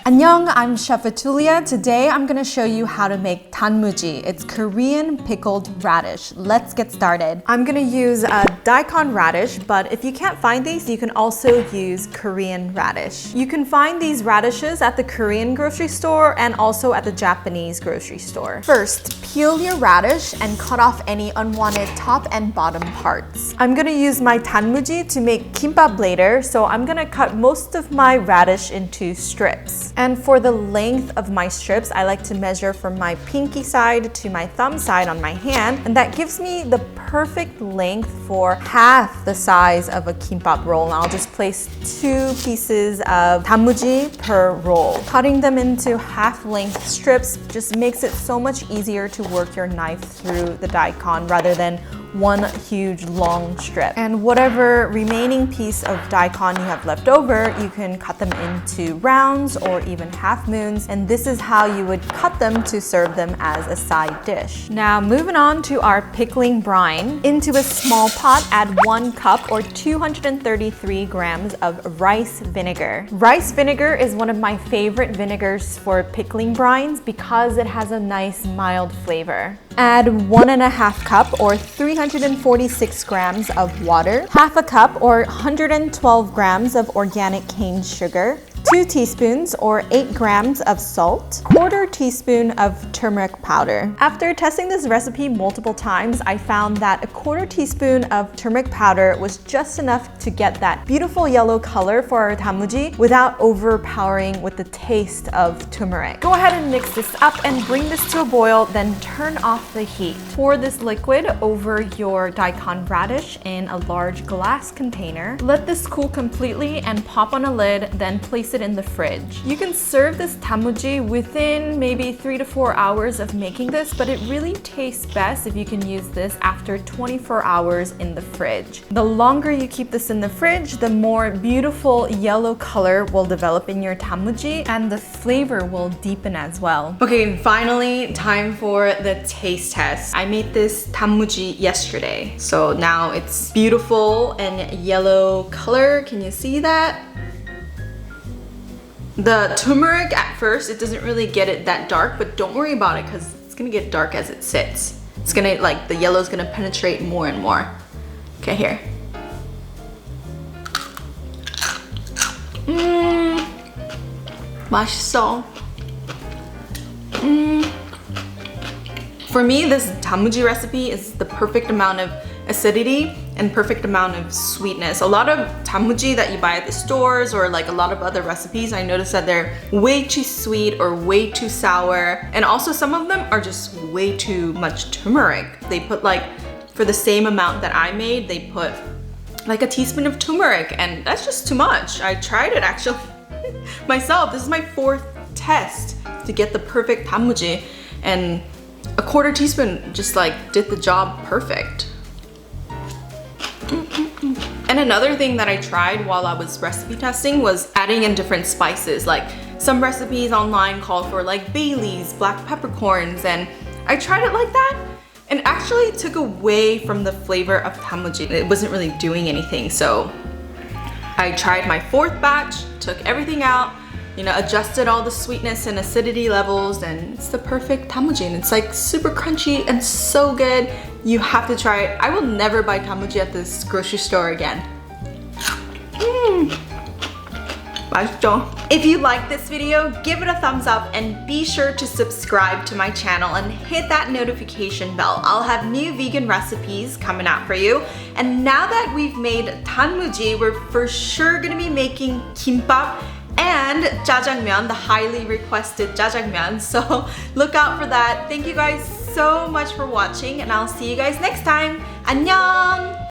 Annyeong, I'm Chef Atulia. Today I'm gonna show you how to make Danmuji. It's Korean pickled radish. Let's get started. I'm gonna use a daikon radish, but if you can't find these, you can also use Korean radish. You can find these radishes at the Korean grocery store and also at the Japanese grocery store. First, peel your radish and cut off any unwanted top and bottom parts. I'm gonna use my Danmuji to make kimbap later, so I'm gonna cut most of my radish into strips. And for the length of my strips, I like to measure from my pinky side to my thumb side on my hand, and that gives me the perfect length for half the size of a kimbap roll. And I'll just place 2 pieces of Danmuji per roll. Cutting them into half-length strips just makes it so much easier to work your knife through the daikon rather than one huge long strip. And whatever remaining piece of daikon you have left over, you can cut them into rounds or even half moons, and this is how you would cut them to serve them as a side dish. Now moving on to our pickling brine. Into a small pot, add 1 cup or 233 grams of rice vinegar. Rice vinegar is one of my favorite vinegars for pickling brines because it has a nice mild flavor. Add 1.5 cup or 346 grams of water, half a cup or 112 grams of organic cane sugar, 2 teaspoons or 8 grams of salt, 1/4 teaspoon of turmeric powder. After testing this recipe multiple times, I found that a 1/4 teaspoon of turmeric powder was just enough to get that beautiful yellow color for our Danmuji without overpowering with the taste of turmeric. Go ahead and mix this up and bring this to a boil, then turn off the heat. Pour this liquid over your daikon radish in a large glass container. Let this cool completely and pop on a lid, then place it in the fridge. You can serve this Danmuji within maybe 3 to 4 hours of making this, but it really tastes best if you can use this after 24 hours in the fridge. The longer you keep this in the fridge, the more beautiful yellow color will develop in your Danmuji and the flavor will deepen as well. Okay, finally, time for the taste test. I made this Danmuji yesterday, so now it's beautiful and yellow color. Can you see that? The turmeric at first, it doesn't really get it that dark, but don't worry about it because it's gonna get dark as it sits. It's gonna, like, the yellow's gonna penetrate more and more. Okay, here. 맛있어. For me, this Danmuji recipe is the perfect amount of acidity and perfect amount of sweetness. A lot of Danmuji that you buy at the stores or like a lot of other recipes, I noticed that they're way too sweet or way too sour. And also some of them are just way too much turmeric. They put, like, for the same amount that I made, they put like a teaspoon of turmeric, and that's just too much. I tried it actually myself. This is my 4th test to get the perfect Danmuji, and a 1/4 teaspoon just like did the job perfect. And another thing that I tried while I was recipe testing was adding in different spices. Like, some recipes online call for like bay leaves, black peppercorns, and I tried it like that, and actually it took away from the flavor of Danmuji. It wasn't really doing anything, so I tried my 4th batch, took everything out, you know, adjusted all the sweetness and acidity levels, and it's the perfect Danmuji, and it's like super crunchy and so good. You have to try it. I will never buy Danmuji at this grocery store again. 맛있죠? If you like this video, give it a thumbs up and be sure to subscribe to my channel and hit that notification bell. I'll have new vegan recipes coming out for you. And now that we've made Danmuji, we're for sure gonna be making kimbap and jjajangmyeon, the highly requested jjajangmyeon. So look out for that. Thank you guys so much for watching, and I'll see you guys next time. 안녕!